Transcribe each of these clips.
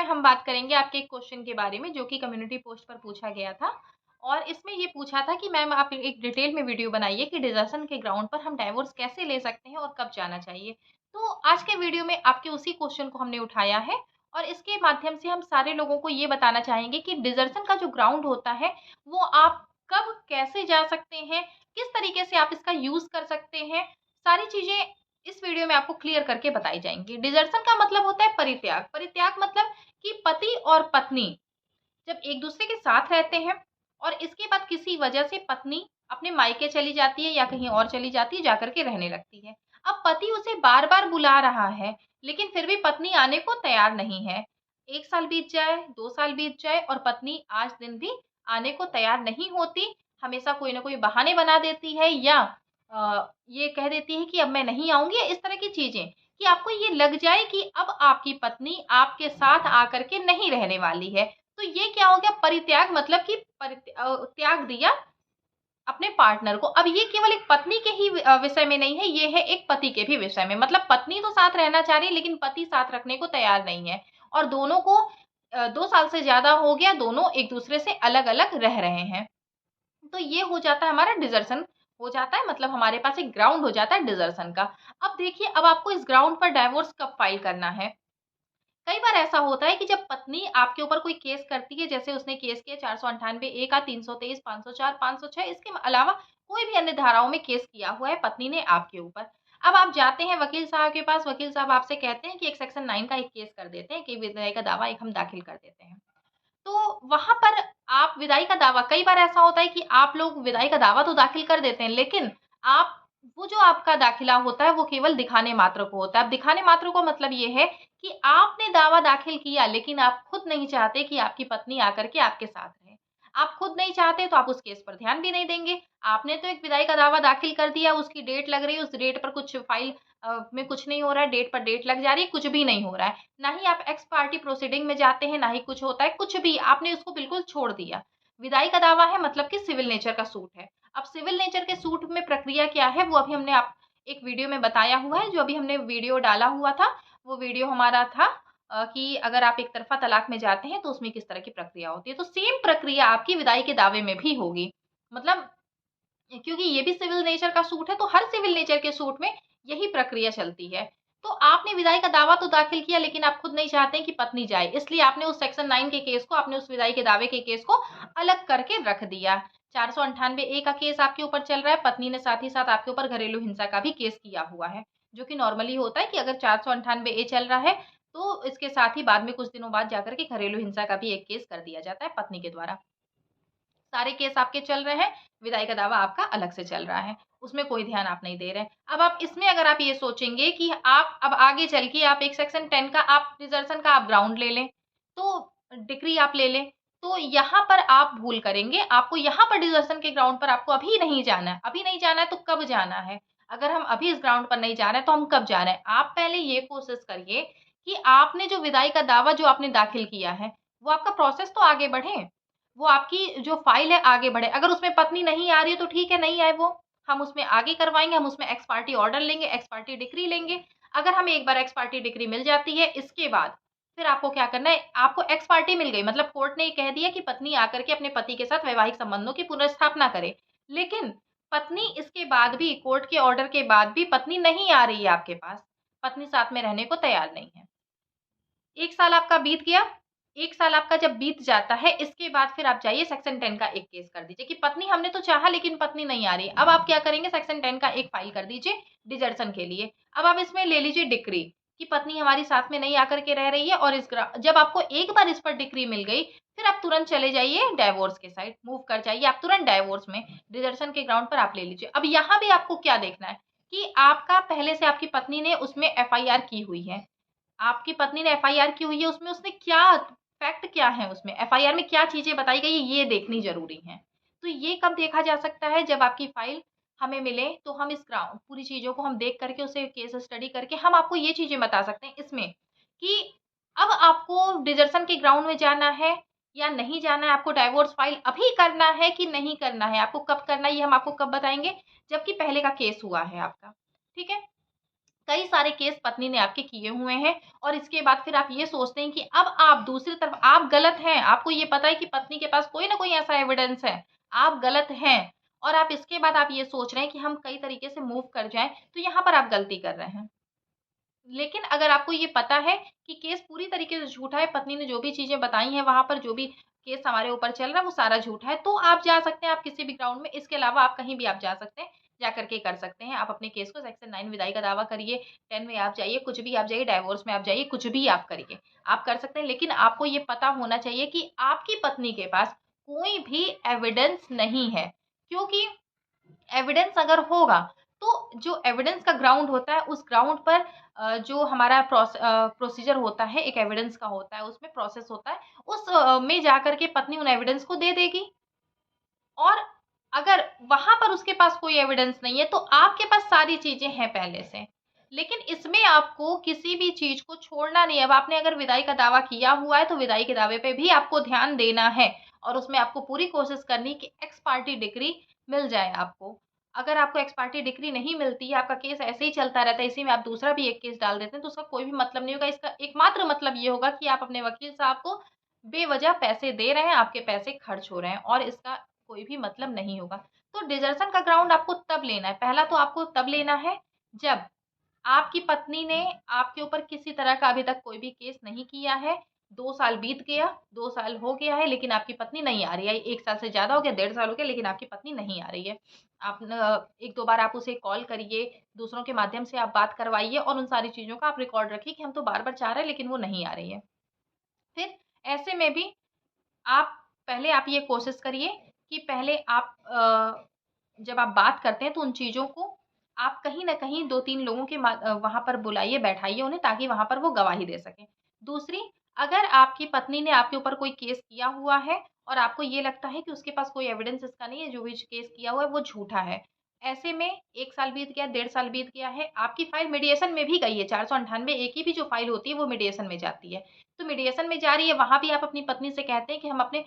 हम बात करेंगे आपके एक क्वेश्चन के बारे में जो कि कम्युनिटी पोस्ट पर पूछा गया था। और इसमें ये पूछा था कि मैम आप एक डिटेल में वीडियो बनाइए कि डिजर्शन के ग्राउंड पर हम डाइवोर्स कैसे ले सकते हैं और कब जाना चाहिए। तो आज के वीडियो में आपके उसी क्वेश्चन को हमने उठाया है और इसके माध्यम से हम सारे लोगों को ये बताना चाहेंगे कि डिजर्शन का जो ग्राउंड होता है वो आप कब कैसे जा सकते हैं, किस तरीके से आप इसका यूज कर सकते हैं, सारी चीजें इस वीडियो में आपको क्लियर करके बताई जाएंगी। डिजर्शन का मतलब होता है परित्याग। परित्याग मतलब कि पति और पत्नी जब एक दूसरे के साथ रहते हैं और इसके बाद किसी वजह से पत्नी अपने मायके चली जाती है या कहीं और चली जाती है, जाकर के रहने लगती है। अब पति उसे बार बार बुला रहा है लेकिन फिर भी पत्नी आने को तैयार नहीं है। 1 साल बीत जाए, 2 साल बीत जाए और पत्नी आज दिन भी आने को तैयार नहीं होती। हमेशा कोई ना कोई बहाने बना देती है या ये कह देती है कि अब मैं नहीं आऊंगी, इस तरह की चीजें कि आपको ये लग जाए कि अब आपकी पत्नी आपके साथ आकर के नहीं रहने वाली है। तो ये क्या हो गया, परित्याग मतलब कि त्याग दिया अपने पार्टनर को। अब ये केवल एक पत्नी के ही विषय में नहीं है, ये है एक पति के भी विषय में। मतलब पत्नी तो साथ रहना चाह रही है लेकिन पति साथ रखने को तैयार नहीं है और दोनों को 2 साल से ज्यादा हो गया, दोनों एक दूसरे से अलग अलग रह रहे हैं। तो ये हो जाता है हमारा डिजर्शन हो जाता है, मतलब हमारे पास एक ग्राउंड हो जाता है डिजर्शन का। अब देखिए, अब आपको इस ग्राउंड पर डाइवोर्स कब फाइल करना है। कई बार ऐसा होता है कि जब पत्नी आपके ऊपर कोई केस करती है, जैसे उसने केस किया 498 का, 323, 504, 506, इसके अलावा कोई भी अन्य धाराओं में केस किया हुआ है पत्नी ने आपके ऊपर। अब आप जाते हैं वकील साहब के पास, वकील साहब आपसे कहते हैं कि एक सेक्शन 9 का एक केस कर देते हैं कि विधेयक का दावा एक हम दाखिल कर देते हैं। तो वहां पर आप विदाई का दावा, कई बार ऐसा होता है कि आप लोग विदाई का दावा तो दाखिल कर देते हैं लेकिन आप वो जो आपका दाखिला होता है वो केवल दिखाने मात्र को होता है। अब दिखाने मात्र को मतलब ये है कि आपने दावा दाखिल किया लेकिन आप खुद नहीं चाहते कि आपकी पत्नी आकर के आपके साथ रहे। आप खुद नहीं चाहते तो आप उस केस पर ध्यान भी नहीं देंगे। आपने तो एक विदाई का दावा दाखिल कर दिया, उसकी डेट लग रही है, उस डेट पर कुछ फाइल में कुछ नहीं हो रहा है, डेट पर डेट लग जा रही है, कुछ भी नहीं हो रहा है। ना ही आप एक्स पार्टी प्रोसीडिंग में जाते हैं, ना ही कुछ होता है, कुछ भी आपने उसको बिल्कुल छोड़ दिया। विदाई का दावा है मतलब कि सिविल नेचर का सूट है। अब सिविल नेचर के सूट में प्रक्रिया क्या है वो अभी हमने आप एक वीडियो में बताया हुआ है, जो अभी हमने वीडियो डाला हुआ था। वो वीडियो हमारा था कि अगर आप एक तरफा तलाक में जाते हैं तो उसमें किस तरह की प्रक्रिया होती है। तो सेम प्रक्रिया आपकी विदाई के दावे में भी होगी। मतलब क्योंकि ये भी सिविल नेचर का सूट है तो हर सिविल नेचर के सूट में यही प्रक्रिया चलती है। तो आपने विदाई का दावा तो दाखिल किया लेकिन आप खुद नहीं चाहते हैं कि पत्नी जाए, इसलिए आपने उस सेक्शन 9 के केस को, आपने उस विदाई के दावे के केस को अलग करके रख दिया। 498 ए का केस आपके ऊपर चल रहा है, पत्नी ने साथ ही साथ आपके ऊपर घरेलू हिंसा का भी केस किया हुआ है, जो कि नॉर्मली होता है कि अगर 498 ए चल रहा है तो इसके साथ ही बाद में कुछ दिनों बाद जाकर के घरेलू हिंसा का भी एक केस कर दिया जाता है पत्नी के द्वारा। सारे केस आपके चल रहे हैं, विदाई का दावा आपका अलग से चल रहा है, उसमें कोई ध्यान आप नहीं दे रहे हैं। अब आप इसमें अगर आप ये सोचेंगे कि आप अब आगे चल के आप एक सेक्शन 10 का आप डिजर्शन का आप ग्राउंड ले लें, तो डिक्री आप ले लें, तो यहाँ पर आप भूल करेंगे। आपको यहाँ पर डिजर्शन के ग्राउंड पर आपको अभी नहीं जाना है। अभी नहीं जाना है तो कब जाना है? अगर हम अभी इस ग्राउंड पर नहीं जा रहे हैं तो हम कब जा रहे हैं? आप पहले ये कोशिश करिए कि आपने जो विदाई का दावा जो आपने दाखिल किया है, वो आपका प्रोसेस तो आगे बढ़े, वो आपकी जो फाइल है आगे बढ़े। अगर उसमें पत्नी नहीं आ रही है तो ठीक है, नहीं आए वो, हम उसमें आगे करवाएँगे, हम उसमें एक्स पार्टी ऑर्डर लेंगे, एक्स पार्टी डिक्री लेंगे। अगर हमें एक बार एक्स पार्टी डिक्री मिल जाती है, इसके बाद फिर आपको क्या करना है, आपको एक्स पार्टी मिल गई मतलब कोर्ट ने ये कह दिया कि पत्नी आकर के अपने पति के साथ वैवाहिक संबंधों की पुनर्स्थापना करे। लेकिन पत्नी इसके बाद भी, कोर्ट के ऑर्डर के बाद भी पत्नी नहीं आ रही है आपके पास, पत्नी साथ में रहने को तैयार नहीं है। 1 साल आपका बीत गया, 1 साल आपका जब बीत जाता है, इसके बाद फिर आप जाइए सेक्शन 10 का एक केस कर दीजिए कि पत्नी हमने तो चाहा लेकिन पत्नी नहीं आ रही। अब आप क्या करेंगे, सेक्शन 10 का एक फाइल कर दीजिए डिजर्शन के लिए। अब आप इसमें ले लीजिए डिक्री कि पत्नी हमारी साथ में नहीं आकर के रह रही है और जब आपको एक बार इस पर डिक्री मिल गई, फिर आप तुरंत चले जाइए डाइवोर्स के साइड, मूव कर जाइए आप तुरंत डाइवोर्स में, डिजर्शन के ग्राउंड पर आप ले लीजिए। अब यहाँ भी आपको क्या देखना है कि आपका पहले से आपकी पत्नी ने उसमें एफआईआर की हुई है। आपकी पत्नी ने एफआईआर की हुई है, उसमें उसने क्या फैक्ट क्या है, उसमें एफआईआर में क्या चीजें बताई गई है, ये देखनी जरूरी है। तो ये कब देखा जा सकता है, जब आपकी फाइल हमें मिले तो हम इस ग्राउंड पूरी चीजों को हम देख करके उसे केस स्टडी करके हम आपको ये चीजें बता सकते हैं इसमें कि अब आपको डिजर्शन के ग्राउंड में जाना है या नहीं जाना है, आपको डाइवोर्स फाइल अभी करना है कि नहीं करना है, आपको कब करना है ये हम आपको कब बताएंगे, जबकि पहले का केस हुआ है आपका। ठीक है, कई सारे केस पत्नी ने आपके किए हुए हैं और इसके बाद फिर आप ये सोचते हैं कि अब आप दूसरी तरफ आप गलत हैं, आपको ये पता है कि पत्नी के पास कोई ना कोई ऐसा एविडेंस है, आप गलत हैं और आप इसके बाद आप ये सोच रहे हैं कि हम कई तरीके से मूव कर जाएँ, तो यहाँ पर आप गलती कर रहे हैं। लेकिन अगर आपको ये पता है कि केस पूरी तरीके से झूठा है, पत्नी ने जो भी चीज़ें बताई हैं, वहाँ पर जो भी केस हमारे ऊपर चल रहा है, वो सारा झूठा है, तो आप जा सकते हैं, आप किसी भी ग्राउंड में, इसके अलावा आप कहीं भी आप जा सकते हैं, जा कर के कर सकते हैं। आप अपने केस को सेक्शन 9 विदाई का दावा करिए, 10 में आप जाइए, कुछ भी आप जाइए, डाइवोर्स में आप जाइए, कुछ भी आप करिए, आप कर सकते हैं। लेकिन आपको ये पता होना चाहिए कि आपकी पत्नी के पास कोई भी एविडेंस नहीं है, क्योंकि एविडेंस अगर होगा तो जो एविडेंस का ग्राउंड होता है उस ग्राउंड पर जो हमारा प्रोसीजर होता है, एक एविडेंस का होता है, उसमें प्रोसेस होता है, उस में जाकर के पत्नी उन एविडेंस को दे देगी। और अगर वहां पर उसके पास कोई एविडेंस नहीं है तो आपके पास सारी चीजें हैं पहले से, लेकिन इसमें आपको किसी भी चीज को छोड़ना नहीं है। अब आपने अगर विदाई का दावा किया हुआ है तो विदाई के दावे पे भी आपको ध्यान देना है और उसमें आपको पूरी कोशिश करनी कि एक्स पार्टी डिग्री मिल जाए आपको। अगर आपको एक्स पार्टी डिग्री नहीं मिलती है, आपका केस ऐसे ही चलता रहता है, इसी में आप दूसरा भी एक केस डाल देते हैं, तो उसका कोई भी मतलब नहीं होगा। इसका एकमात्र मतलब ये होगा कि आप अपने वकील साहब को बेवजह पैसे दे रहे हैं, आपके पैसे खर्च हो रहे हैं और इसका कोई भी मतलब नहीं होगा। तो डिजर्शन का ग्राउंड आपको तब लेना है, पहला तो आपको तब लेना है जब आपकी पत्नी ने आपके ऊपर किसी तरह का अभी तक कोई भी केस नहीं किया है, 2 साल बीत गया, 2 साल हो गया है लेकिन आपकी पत्नी नहीं आ रही है, 1 साल से ज़्यादा हो गया, 1.5 साल हो गया लेकिन आपकी पत्नी नहीं आ रही है। आप न 1-2 बार आप उसे कॉल करिए, दूसरों के माध्यम से आप बात करवाइए और उन सारी चीज़ों का आप रिकॉर्ड रखिए कि हम तो बार-बार चाह रहे हैं लेकिन वो नहीं आ रही है। फिर ऐसे में भी आप पहले आप ये कोशिश करिए कि पहले आप जब आप बात करते हैं तो उन चीज़ों को आप कहीं न कहीं 2-3 लोगों के वहाँ पर बुलाइए, बैठाइए उन्हें ताकि वहाँ पर वो गवाही दे सकें। दूसरी, अगर आपकी पत्नी ने आपके ऊपर कोई केस किया हुआ है और आपको ये लगता है कि उसके पास कोई एविडेंस इसका नहीं है, जो भी केस किया हुआ है वो झूठा है। ऐसे में 1 साल बीत गया, 1.5 साल बीत गया है, आपकी फ़ाइल मीडिएशन में भी गई है, 498 ए की भी जो फ़ाइल होती है वो मीडिएशन में जाती है। तो मीडिएशन में जा रही है, वहाँ भी आप अपनी पत्नी से कहते हैं कि हम अपने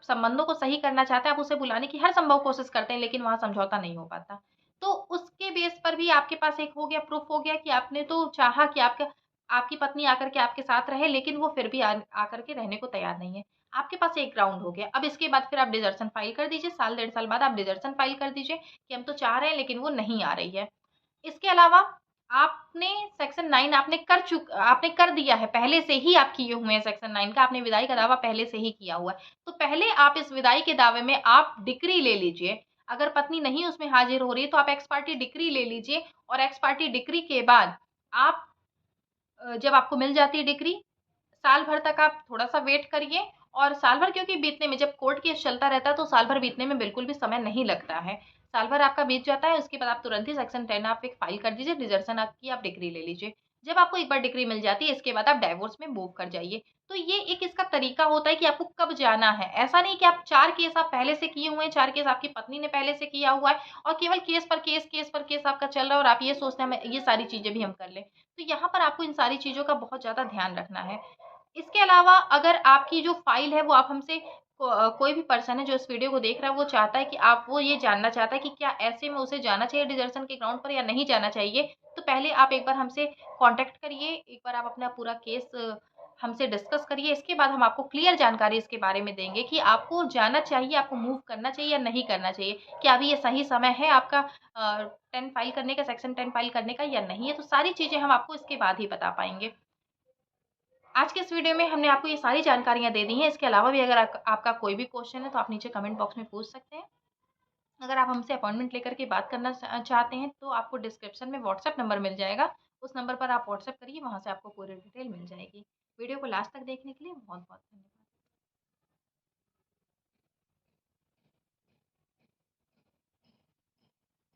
संबंधों को सही करना चाहते हैं, आप उसे बुलाने की हर संभव कोशिश करते हैं लेकिन वहाँ समझौता नहीं हो पाता। तो उसके बेस पर भी आपके पास एक हो गया, प्रूफ हो गया कि आपने तो चाहा कि आपका आपकी पत्नी आकर के आपके साथ रहे लेकिन वो फिर भी आकर के रहने को तैयार नहीं है। आपके पास एक ग्राउंड हो गया। अब इसके बाद फिर आप डिसर्शन फाइल कर दीजिए, साल 1.5 साल बाद आप डिसर्शन फाइल कर दीजिए कि हम तो चाह रहे हैं लेकिन वो नहीं आ रही है। इसके अलावा आपने सेक्शन 9 आपने कर दिया है, पहले से ही आप किए हुए हैं सेक्शन 9 का, आपने विदाई का दावा पहले से ही किया हुआ है। तो पहले आप इस विदाई के दावे में आप डिक्री ले लीजिए। अगर पत्नी नहीं उसमें हाज़िर हो रही है तो आप एक्स पार्टी डिक्री ले लीजिए और एक्स पार्टी डिक्री के बाद आप जब आपको मिल जाती है डिक्री, साल भर तक आप थोड़ा-सा वेट करिए और साल भर क्योंकि बीतने में जब कोर्ट केस चलता रहता है तो साल भर बीतने में बिल्कुल भी समय नहीं लगता है। साल भर आपका बीत जाता है, उसके बाद आप तुरंत ही सेक्शन 10 आप एक फाइल कर दीजिए, डिसर्शन की आप डिग्री ले लीजिए। जब आपको एक बार डिग्री मिल जाती है, इसके बाद आप डाइवोर्स में मूव कर जाइए। तो ये एक इसका तरीका होता है कि आपको कब जाना है। ऐसा नहीं कि आप 4 केस आप पहले से किए हुए हैं, 4 केस आपकी पत्नी ने पहले से किया हुआ है और केवल केस पर केस आपका चल रहा है और आप ये सोचते हैं हमें ये सारी चीज़ें भी हम कर लें। तो यहाँ पर आपको इन सारी चीज़ों का बहुत ज़्यादा ध्यान रखना है। इसके अलावा अगर आपकी जो फ़ाइल है वो आप हमसे कोई भी पर्सन है जो इस वीडियो को देख रहा है वो चाहता है कि आप वो ये जानना चाहता है कि क्या ऐसे में उसे जाना चाहिए डिसर्शन के ग्राउंड पर या नहीं जाना चाहिए, तो पहले आप एक बार हमसे कॉन्टैक्ट करिए, एक बार आप अपना पूरा केस हमसे डिस्कस करिए। इसके बाद हम आपको क्लियर जानकारी इसके बारे में देंगे कि आपको जाना चाहिए, आपको मूव करना चाहिए या नहीं करना चाहिए। क्या अभी ये सही समय है आपका 10 फाइल करने का, सेक्शन 10 फाइल करने का या नहीं है? तो सारी चीज़ें हम आपको इसके बाद ही बता पाएँगे। आज के इस वीडियो में हमने आपको ये सारी जानकारियाँ दे दी हैं। इसके अलावा भी अगर आपका कोई भी क्वेश्चन है तो आप नीचे कमेंट बॉक्स में पूछ सकते हैं। अगर आप हमसे अपॉइंटमेंट लेकर के बात करना चाहते हैं तो आपको डिस्क्रिप्शन में व्हाट्सएप नंबर मिल जाएगा। उस नंबर पर आप व्हाट्सएप करिए, वहाँ से आपको पूरी डिटेल मिल जाएगी। वीडियो को लास्ट तक देखने के लिए बहुत-बहुत धन्यवाद।